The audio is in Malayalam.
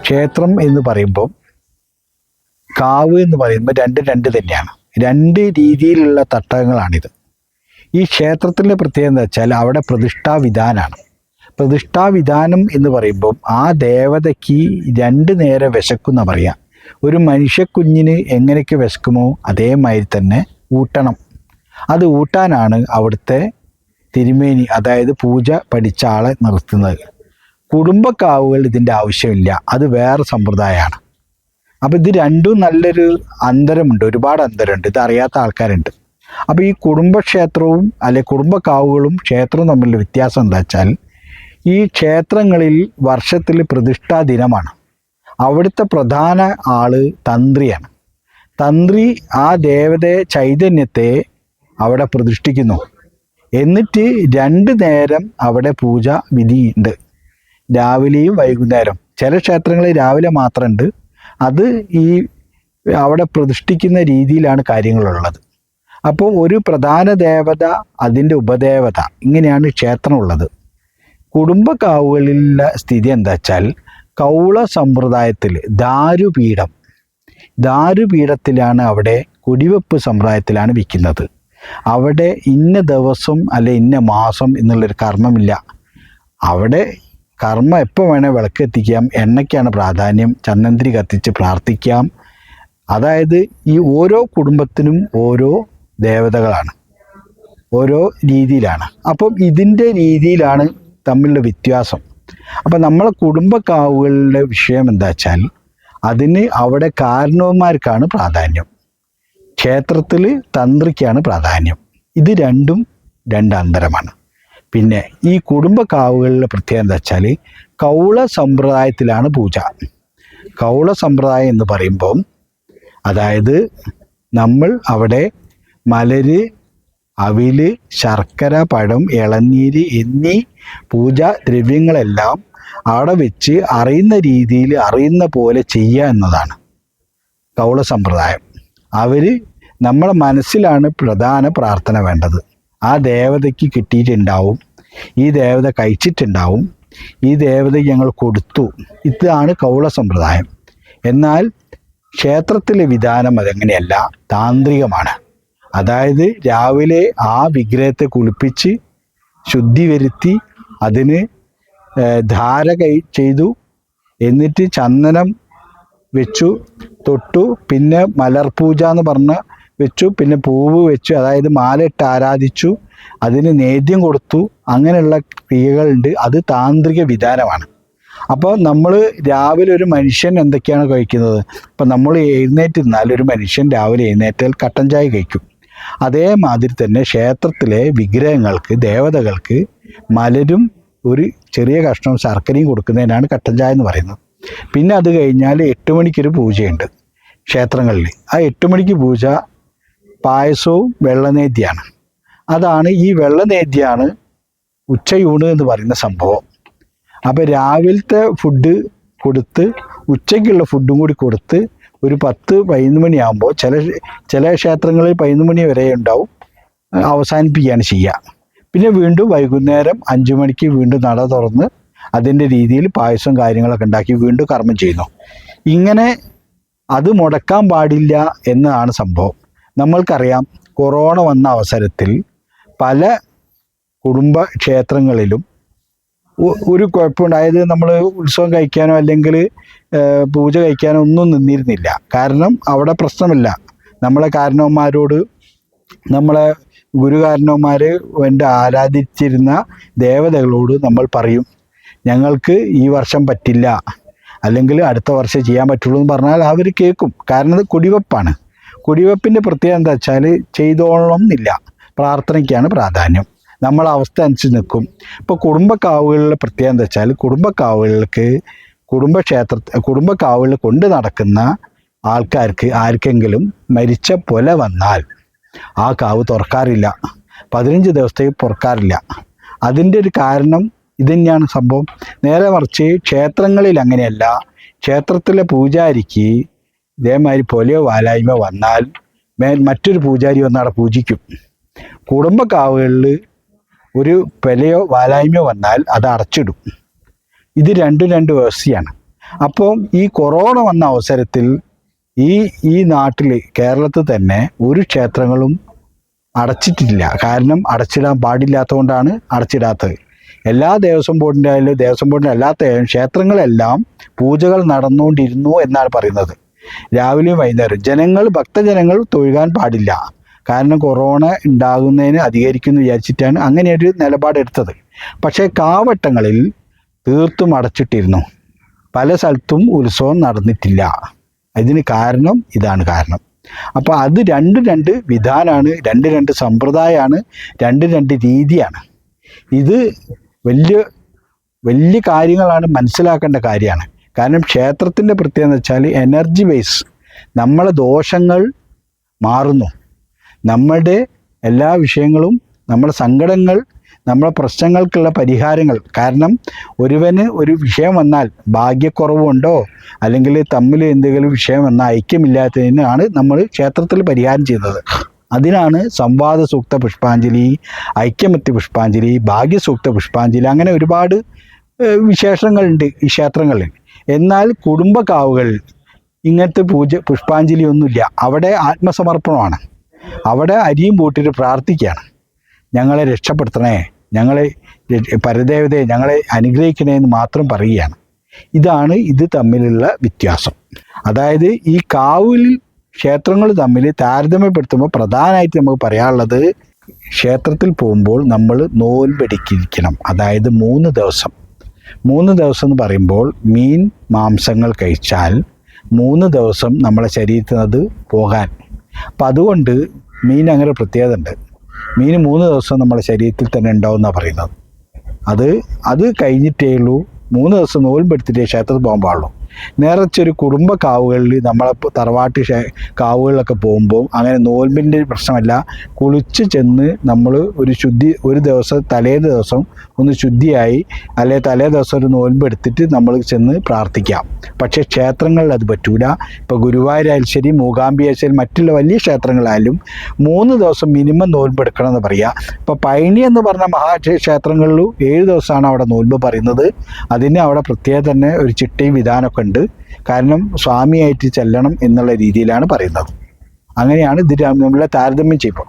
ക്ഷേത്രം എന്ന് പറയുമ്പോൾ കാവ് എന്ന് പറയുമ്പോൾ രണ്ട് തന്നെയാണ്. രണ്ട് രീതിയിലുള്ള തട്ടകങ്ങളാണിത്. ഈ ക്ഷേത്രത്തിൻ്റെ പ്രത്യേകത എന്താ വെച്ചാൽ അവിടെ പ്രതിഷ്ഠാവിധാനമാണ്. പ്രതിഷ്ഠാവിധാനം എന്ന് പറയുമ്പോൾ ആ ദേവതയ്ക്ക് രണ്ട് നേരം വിശക്കുന്ന പറയാം. ഒരു മനുഷ്യക്കുഞ്ഞിന് എങ്ങനെയൊക്കെ വിശക്കുമോ അതേമാതിരി തന്നെ ഊട്ടണം. അത് ഊട്ടാനാണ് അവിടുത്തെ തിരുമേനി, അതായത് പൂജ പഠിച്ച ആളെ നിർത്തുന്നത്. കുടുംബക്കാവുകൾ ഇതിൻ്റെ ആവശ്യമില്ല, അത് വേറെ സമ്പ്രദായമാണ്. അപ്പോൾ ഇത് രണ്ടും നല്ലൊരു അന്തരമുണ്ട്, ഒരുപാട് അന്തരമുണ്ട്, ഇത് അറിയാത്ത ആൾക്കാരുണ്ട്. അപ്പോൾ ഈ കുടുംബക്ഷേത്രവും അല്ലെ കുടുംബക്കാവുകളും ക്ഷേത്രവും തമ്മിലുള്ള വ്യത്യാസം എന്താ വെച്ചാൽ, ഈ ക്ഷേത്രങ്ങളിൽ വർഷത്തിൽ പ്രതിഷ്ഠാ ദിനമാണ്. അവിടുത്തെ പ്രധാന ആള് തന്ത്രിയാണ്. തന്ത്രി ആ ദേവതയെ ചൈതന്യത്തെ അവിടെ പ്രതിഷ്ഠിക്കുന്നു. എന്നിട്ട് രണ്ട് നേരം അവിടെ പൂജ വിധിയുണ്ട്, രാവിലെയും വൈകുന്നേരം. ചില ക്ഷേത്രങ്ങളിൽ രാവിലെ മാത്രമുണ്ട്. അത് ഈ അവിടെ പ്രതിഷ്ഠിക്കുന്ന രീതിയിലാണ് കാര്യങ്ങളുള്ളത്. അപ്പോൾ ഒരു പ്രധാന ദേവത, അതിൻ്റെ ഉപദേവത, ഇങ്ങനെയാണ് ക്ഷേത്രമുള്ളത്. കുടുംബക്കാവുകളിലെ സ്ഥിതി എന്താ വെച്ചാൽ, കൗള സമ്പ്രദായത്തിൽ ദാരുപീഠത്തിലാണ് അവിടെ കുടിവെപ്പ് സമ്പ്രദായത്തിലാണ് വിൽക്കുന്നത്. അവിടെ ഇന്ന ദിവസം അല്ലെ ഇന്ന മാസം എന്നുള്ളൊരു കർമ്മമില്ല. അവിടെ കർമ്മം എപ്പോൾ വേണേൽ വിളക്കെത്തിക്കാം, എണ്ണയ്ക്കാണ് പ്രാധാന്യം, ചന്ദനത്തിരി കത്തിച്ച് പ്രാർത്ഥിക്കാം. അതായത് ഈ ഓരോ കുടുംബത്തിനും ഓരോ ദേവതകളാണ്, ഓരോ രീതിയിലാണ്. അപ്പം ഇതിൻ്റെ രീതിയിലാണ് തമ്മിലുള്ള വ്യത്യാസം. അപ്പം നമ്മളെ കുടുംബക്കാവുകളുടെ വിഷയം എന്താ വെച്ചാൽ, അതിന് അവിടെ കാരണവന്മാർക്കാണ് പ്രാധാന്യം, ക്ഷേത്രത്തിൽ തന്ത്രിക്കാണ് പ്രാധാന്യം. ഇത് രണ്ടും രണ്ടന്തരമാണ്. പിന്നെ ഈ കുടുംബക്കാവുകളിലെ പ്രത്യേകത എന്താ വെച്ചാൽ, കൗള സമ്പ്രദായത്തിലാണ് പൂജ. കൗള സമ്പ്രദായം എന്ന് പറയുമ്പം അതായത് നമ്മൾ അവിടെ മലര്, അവില്, ശർക്കര, പഴം, ഇളനീര് എന്നീ പൂജാ ദ്രവ്യങ്ങളെല്ലാം അവിടെ വെച്ച് അറിയുന്ന രീതിയിൽ അറിയുന്ന പോലെ ചെയ്യുക എന്നതാണ് കൗള സമ്പ്രദായം. നമ്മളെ മനസ്സിലാണ് പ്രധാന പ്രാർത്ഥന വേണ്ടത്. ആ ദേവതയ്ക്ക് കിട്ടിയിട്ടുണ്ടാവും, ഈ ദേവത കഴിച്ചിട്ടുണ്ടാവും, ഈ ദേവതയ്ക്ക് ഞങ്ങൾ കൊടുത്തു. ഇതാണ് കൗള സമ്പ്രദായം. എന്നാൽ ക്ഷേത്രത്തിലെ വിധാനം അതെങ്ങനെയല്ല, താന്ത്രികമാണ്. അതായത് രാവിലെ ആ വിഗ്രഹത്തെ കുളിപ്പിച്ച് ശുദ്ധി വരുത്തി അതിന് ധാര ചെയ്തു, എന്നിട്ട് ചന്ദനം വെച്ചു, തൊട്ടു, പിന്നെ മലർപൂജ എന്ന് പറഞ്ഞ് വെച്ചു, പിന്നെ പൂവ് വെച്ചു, അതായത് മാലയിട്ട് ആരാധിച്ചു, അതിന് നേദ്യം കൊടുത്തു. അങ്ങനെയുള്ള ക്രിയകളുണ്ട്. അത് താന്ത്രിക വിധാനമാണ്. അപ്പോൾ നമ്മൾ രാവിലെ ഒരു മനുഷ്യൻ എന്തൊക്കെയാണ് കഴിക്കുന്നത്? ഇപ്പം നമ്മൾ എഴുന്നേറ്റിരുന്നാൽ ഒരു മനുഷ്യൻ രാവിലെ എഴുന്നേറ്റാൽ കട്ടൻ ചായ കഴിക്കും. അതേമാതിരി തന്നെ ക്ഷേത്രത്തിലെ വിഗ്രഹങ്ങൾക്ക്, ദേവതകൾക്ക് മലരും ഒരു ചെറിയ കഷ്ണം ശർക്കരയും കൊടുക്കുന്നതിനാണ് കട്ടൻ ചായ എന്ന് പറയുന്നത്. പിന്നെ അത് കഴിഞ്ഞാൽ 8 മണിക്കൊരു പൂജയുണ്ട് ക്ഷേത്രങ്ങളിൽ. ആ 8 മണിക്ക് പൂജ പായസവും വെള്ളനേദ്യമാണ്. അതാണ് ഈ വെള്ളനേദ്യമാണ് ഉച്ചയൂണ് എന്ന് പറയുന്ന സംഭവം. അപ്പോൾ രാവിലത്തെ ഫുഡ് കൊടുത്ത് ഉച്ചയ്ക്കുള്ള ഫുഡും കൂടി കൊടുത്ത് ഒരു 10-11 മണിയാകുമ്പോൾ ചില ക്ഷേത്രങ്ങളിൽ 11 മണി വരെ ഉണ്ടാവും, അവസാനിപ്പിക്കുകയാണ് ചെയ്യുക. പിന്നെ വീണ്ടും വൈകുന്നേരം 5 മണിക്ക് വീണ്ടും നട തുറന്ന് അതിൻ്റെ രീതിയിൽ പായസം കാര്യങ്ങളൊക്കെ ഉണ്ടാക്കി വീണ്ടും കർമ്മം ചെയ്യുന്നു. ഇങ്ങനെ അത് മുടക്കാൻ പാടില്ല എന്നതാണ് സംഭവം. നമ്മൾക്കറിയാം, കൊറോണ വന്ന അവസരത്തിൽ പല കുടുംബ ക്ഷേത്രങ്ങളിലും ഒരു കുഴപ്പമുണ്ടായത്, നമ്മൾ ഉത്സവം കഴിക്കാനോ അല്ലെങ്കിൽ പൂജ കഴിക്കാനോ ഒന്നും നിന്നിരുന്നില്ല. കാരണം അവിടെ പ്രശ്നമില്ല. നമ്മളെ കാരണവന്മാരോട്, നമ്മളെ ഗുരുകാരണവന്മാർ ആരാധിച്ചിരുന്ന ദേവതകളോട് നമ്മൾ പറയും, ഞങ്ങൾക്ക് ഈ വർഷം പറ്റില്ല, അല്ലെങ്കിൽ അടുത്ത വർഷം ചെയ്യാൻ പറ്റുള്ളൂ എന്ന് പറഞ്ഞാൽ അവർ കേൾക്കും. കാരണം അത് കുടിവെപ്പാണ്. കുടിവെപ്പിൻ്റെ പ്രത്യേകത എന്താ വെച്ചാൽ, ചെയ്തോളണം എന്നില്ല, പ്രാർത്ഥനയ്ക്കാണ് പ്രാധാന്യം. നമ്മളെ അവസ്ഥ അനുസരിച്ച് നിൽക്കും. ഇപ്പോൾ കുടുംബക്കാവുകളിലെ പ്രത്യേകത എന്താ വെച്ചാൽ, കുടുംബക്കാവുകളിൽ കൊണ്ട് നടക്കുന്ന ആൾക്കാർക്ക് ആർക്കെങ്കിലും മരിച്ച പൊല വന്നാൽ ആ കാവ് തുറക്കാറില്ല, 15 ദിവസത്തേക്ക് തുറക്കാറില്ല. അതിൻ്റെ ഒരു കാരണം ഇത് തന്നെയാണ് സംഭവം. നേരെ മറിച്ച് ക്ഷേത്രങ്ങളിൽ അങ്ങനെയല്ല. ക്ഷേത്രത്തിലെ പൂജാരിക്ക് ഇതേമാതിരി പൊലയോ വാലായ്മ വന്നാൽ മറ്റൊരു പൂജാരി വന്ന് അവിടെ പൂജിക്കും. കുടുംബക്കാവുകളിൽ ഒരു പൊലയോ വാലായ്മയോ വന്നാൽ അത് അടച്ചിടും. ഇത് രണ്ടും രണ്ട് വ്യവസ്ഥയാണ്. അപ്പോൾ ഈ കൊറോണ വന്ന അവസരത്തിൽ ഈ നാട്ടിൽ കേരളത്തിൽ തന്നെ ഒരു ക്ഷേത്രങ്ങളും അടച്ചിട്ടില്ല. കാരണം അടച്ചിടാൻ പാടില്ലാത്തതുകൊണ്ടാണ് അടച്ചിടാത്തത്. എല്ലാ ദേവസ്വം ബോർഡിൻ്റെ ആയാലും ദേവസ്വം ബോർഡിൻ്റെ അല്ലാത്ത ക്ഷേത്രങ്ങളെല്ലാം പൂജകൾ നടന്നുകൊണ്ടിരുന്നു എന്നാണ് പറയുന്നത്. രാവിലെയും വൈകുന്നേരം ഭക്തജനങ്ങൾ തൊഴുകാൻ പാടില്ല. കാരണം കൊറോണ ഉണ്ടാകുന്നതിന് അധികരിക്കുമെന്ന് വിചാരിച്ചിട്ടാണ് അങ്ങനെയൊരു നിലപാടെടുത്തത്. പക്ഷേ കാവട്ടങ്ങളിൽ തീർത്തും അടച്ചിട്ടിരുന്നു. പല സ്ഥലത്തും ഉത്സവം നടന്നിട്ടില്ല. ഇതിന് കാരണം ഇതാണ് കാരണം. അപ്പോൾ അത് രണ്ട് വിധാനമാണ്, രണ്ട് സമ്പ്രദായമാണ്, രണ്ട് രീതിയാണ്. ഇത് വലിയ കാര്യങ്ങളാണ്, മനസ്സിലാക്കേണ്ട കാര്യമാണ്. കാരണം ക്ഷേത്രത്തിൻ്റെ പ്രത്യേകത എന്ന് വെച്ചാൽ എനർജി ബേസ്, നമ്മളെ ദോഷങ്ങൾ മാറുന്നു. നമ്മുടെ എല്ലാ വിഷയങ്ങളും, നമ്മുടെ സങ്കടങ്ങൾ, നമ്മുടെ പ്രശ്നങ്ങൾക്കുള്ള പരിഹാരങ്ങൾ. കാരണം ഒരുവന് ഒരു വിഷയം വന്നാൽ ഭാഗ്യക്കുറവുണ്ടോ അല്ലെങ്കിൽ തമ്മിൽ എന്തെങ്കിലും വിഷയം വന്നാൽ ഐക്യമില്ലാത്തതിനാണ് നമ്മൾ ക്ഷേത്രത്തിൽ പരിഹാരം ചെയ്യുന്നത്. അതിനാണ് സംവാദ സൂക്ത പുഷ്പാഞ്ജലി, ഐക്യമത്യ പുഷ്പാഞ്ജലി, ഭാഗ്യസൂക്ത പുഷ്പാഞ്ജലി, അങ്ങനെ ഒരുപാട് വിശേഷങ്ങളുണ്ട് ഈ ക്ഷേത്രങ്ങളിൽ. എന്നാൽ കുടുംബക്കാവുകളിൽ ഇങ്ങനത്തെ പുഷ്പാഞ്ജലി ഒന്നുമില്ല. അവിടെ ആത്മസമർപ്പണമാണ്. അവിടെ അരിയും പൂട്ടിട്ട് പ്രാർത്ഥിക്കുകയാണ്, ഞങ്ങളെ രക്ഷപ്പെടുത്തണേ, ഞങ്ങളെ പരദേവതയെ ഞങ്ങളെ അനുഗ്രഹിക്കണേ എന്ന് മാത്രം പറയുകയാണ്. ഇതാണ് ഇത് തമ്മിലുള്ള വ്യത്യാസം. അതായത് ഈ കാവിൽ ക്ഷേത്രങ്ങൾ തമ്മിൽ താരതമ്യപ്പെടുത്തുമ്പോൾ പ്രധാനമായിട്ട് നമുക്ക് പറയാനുള്ളത്, ക്ഷേത്രത്തിൽ പോകുമ്പോൾ നമ്മൾ നോൻപെടുക്കിയിരിക്കണം. അതായത് 3 ദിവസം എന്ന് പറയുമ്പോൾ മീൻ മാംസങ്ങൾ കഴിച്ചാൽ 3 ദിവസം നമ്മളെ ശരീരത്തിൽ അത് പോകാൻ. അപ്പം അതുകൊണ്ട് മീൻ അങ്ങനെ പ്രത്യേകത ഉണ്ട്. മീൻ 3 ദിവസം നമ്മുടെ ശരീരത്തിൽ തന്നെ ഉണ്ടാവും എന്നാണ് പറയുന്നത്. അത് കഴിഞ്ഞിട്ടേ ഉള്ളൂ 3 ദിവസം നോൽപ്പെടുത്തിട്ടേ ക്ഷേത്രത്തിൽ പോകാൻ പാടുള്ളൂ. നിറച്ചൊരു കുടുംബ കാവുകളിൽ നമ്മളെ തറവാട്ട് കാവുകളിലൊക്കെ പോകുമ്പോൾ അങ്ങനെ നോൽമ്പിൻ്റെ പ്രശ്നമല്ല. കുളിച്ച് ചെന്ന് നമ്മൾ ഒരു ദിവസം തലേന്ന് ദിവസം ഒന്ന് ശുദ്ധിയായി, അല്ലെങ്കിൽ തലേ ദിവസം ഒരു നോൽമ്പെടുത്തിട്ട് നമ്മൾ ചെന്ന് പ്രാർത്ഥിക്കാം. പക്ഷേ ക്ഷേത്രങ്ങളിൽ അത് പറ്റൂല. ഇപ്പോൾ ഗുരുവായൂരായാലും ശരി, മൂകാംബിയായാലും ശരി, മറ്റുള്ള വലിയ ക്ഷേത്രങ്ങളായാലും 3 ദിവസം മിനിമം നോൽമ്പെടുക്കണം എന്ന് പറയുക. ഇപ്പോൾ പഴനി എന്ന് പറഞ്ഞ മഹാക്ഷേത്രങ്ങളിൽ 7 ദിവസമാണ് അവിടെ നോൽമ്പ് പറയുന്നത്. അതിന് അവിടെ പ്രത്യേകം തന്നെ ഒരു ചിട്ടയും വിധാനമൊക്കെ ഉണ്ട്. കാരണം സ്വാമിയായിട്ട് ചെല്ലണം എന്നുള്ള രീതിയിലാണ് പറയുന്നത്. അങ്ങനെയാണ് ഇത് നമ്മളെ താരതമ്യം ചെയ്യുമ്പോൾ.